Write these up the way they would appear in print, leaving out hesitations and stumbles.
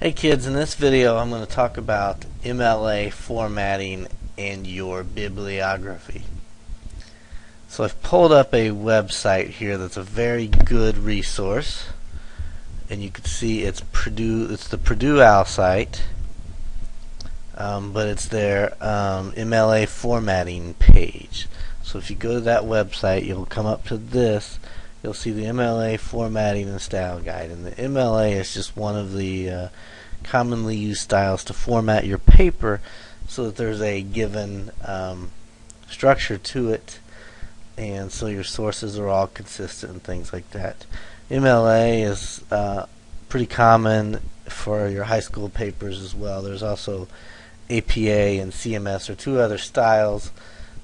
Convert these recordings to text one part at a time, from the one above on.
Hey kids, in this video I'm going to talk about MLA formatting and your bibliography. So I've pulled up a website here that's a very good resource, and you can see it's the Purdue OWL site, but it's their MLA formatting page. So if you go to that website, you'll come up to this. You'll see the MLA Formatting and Style Guide, and the MLA is just one of the commonly used styles to format your paper so that there's a given structure to it, and so your sources are all consistent and things like that. MLA is pretty common for your high school papers as well. There's also APA and CMS are two other styles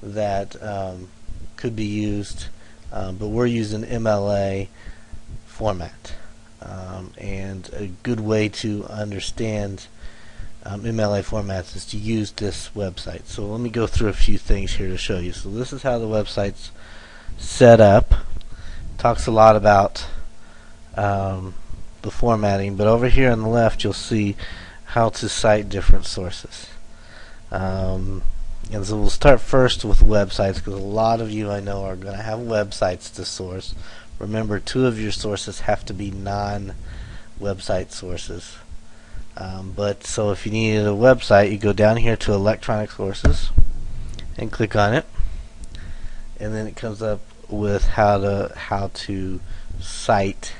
that could be used, but we're using MLA format. And a good way to understand MLA formats is to use this website. So let me go through a few things here to show you. So this is how the website's set up. Talks a lot about the formatting, but over here on the left you'll see how to cite different sources. And so we'll start first with websites, because a lot of you I know are going to have websites to source. Remember, two of your sources have to be non-website sources. So if you needed a website, you go down here to electronic sources and click on it, and then it comes up with how to cite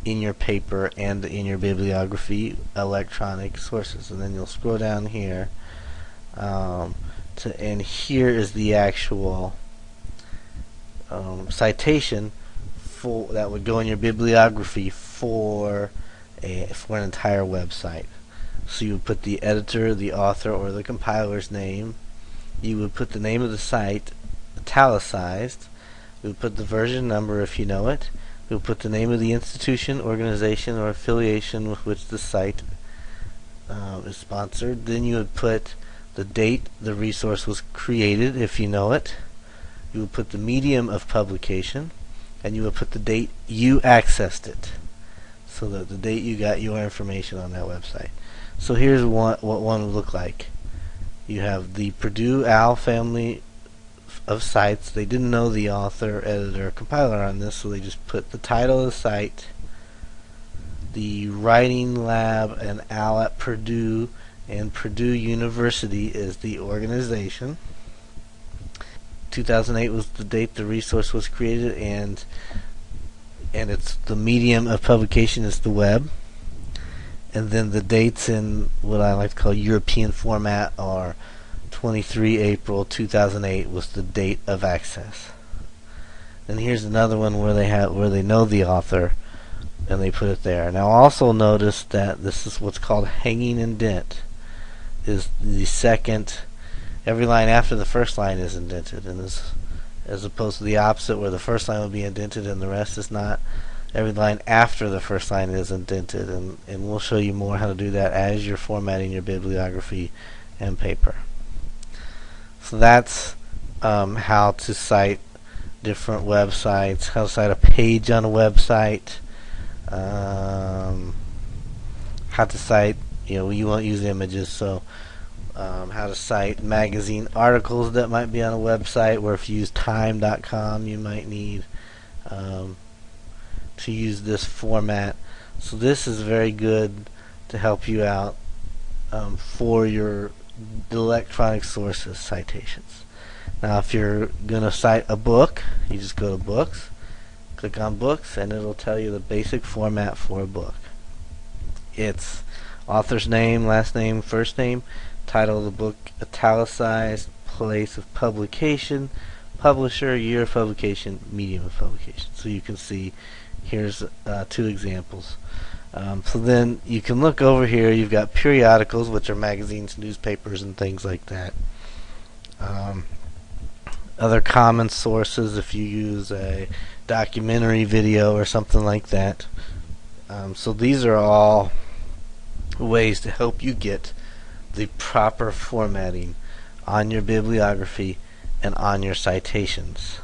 in your paper and in your bibliography electronic sources. And then you'll scroll down here, and here is the actual citation that would go in your bibliography for an entire website. So you would put the editor, the author, or the compiler's name. You would put the name of the site italicized. You would put the version number if you know it. You would put the name of the institution, organization, or affiliation with which the site is sponsored. Then you would put the date the resource was created if you know it. You would put the medium of publication, and you would put the date you accessed it, so that the date you got your information on that website. So here's what one would look like. You have the Purdue OWL family of sites. They didn't know the author, editor, compiler on this, so they just put the title of the site, the writing lab, and OWL at Purdue, and Purdue University is the organization. 2008 was the date the resource was created, and it's the medium of publication is the web. And then the dates in what I like to call European format are 23 April 2008 was the date of access. And here's another one where they know the author, and they put it there. Now also notice that this is what's called hanging indent. Is the second, every line after the first line is indented, and as opposed to the opposite where the first line will be indented and the rest is not. Every line after the first line is indented, and we'll show you more how to do that as you're formatting your bibliography and paper. So that's how to cite different websites, how to cite a page on a website, how to cite, you won't use images, so how to cite magazine articles that might be on a website, where if you use time.com you might need to use this format. So this is very good to help you out for your electronic sources citations. Now if you're going to cite a book, you just go to books, click on books, and it'll tell you the basic format for a book. It's author's name, last name, first name, title of the book italicized, place of publication, publisher, year of publication, medium of publication. So you can see here's two examples. So then you can look over here. You've got periodicals, which are magazines, newspapers, and things like that. Other common sources if you use a documentary video or something like that. So these are all ways to help you get the proper formatting on your bibliography and on your citations.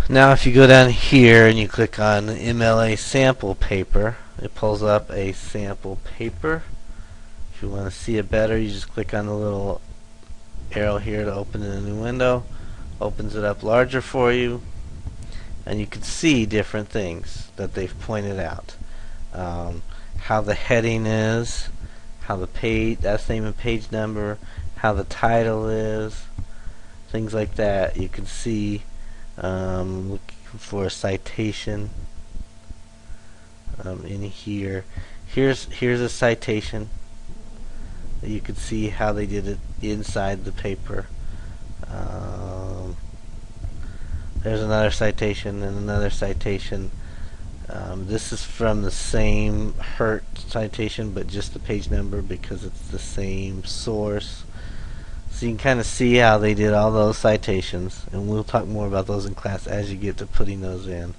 Now if you go down here and you click on MLA Sample Paper, it pulls up a sample paper. If you want to see it better, you just click on the little arrow here to open in a new window. Opens it up larger for you, and you can see different things that they've pointed out. How the heading is, how the page, that's name and page number, how the title is, things like that. You can see looking for a citation in here. Here's a citation. You can see how they did it inside the paper. There's another citation and another citation. This is from the same Hurt citation, but just the page number because it's the same source. So you can kind of see how they did all those citations, and we'll talk more about those in class as you get to putting those in.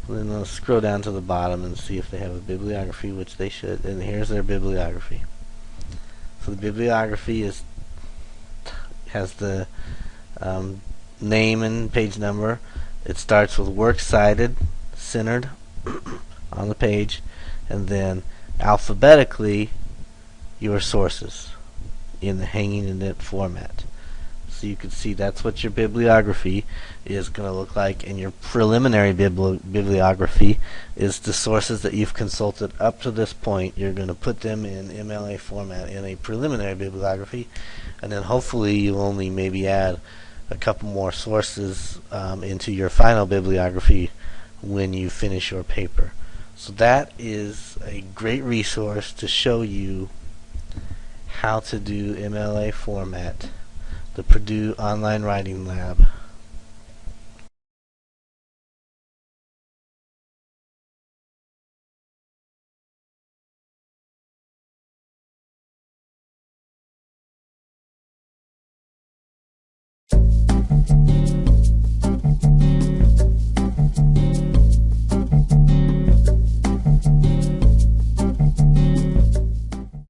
Then let's scroll down to the bottom and see if they have a bibliography, which they should. And here's their bibliography. So the bibliography has the name and page number. It starts with works cited, centered on the page, and then alphabetically your sources in the hanging indent format. So you can see that's what your bibliography is going to look like, and your preliminary bibliography is the sources that you've consulted up to this point. You're going to put them in MLA format in a preliminary bibliography, and then hopefully you'll only maybe add a couple more sources into your final bibliography when you finish your paper. So that is a great resource to show you how to do MLA format, the Purdue Online Writing Lab.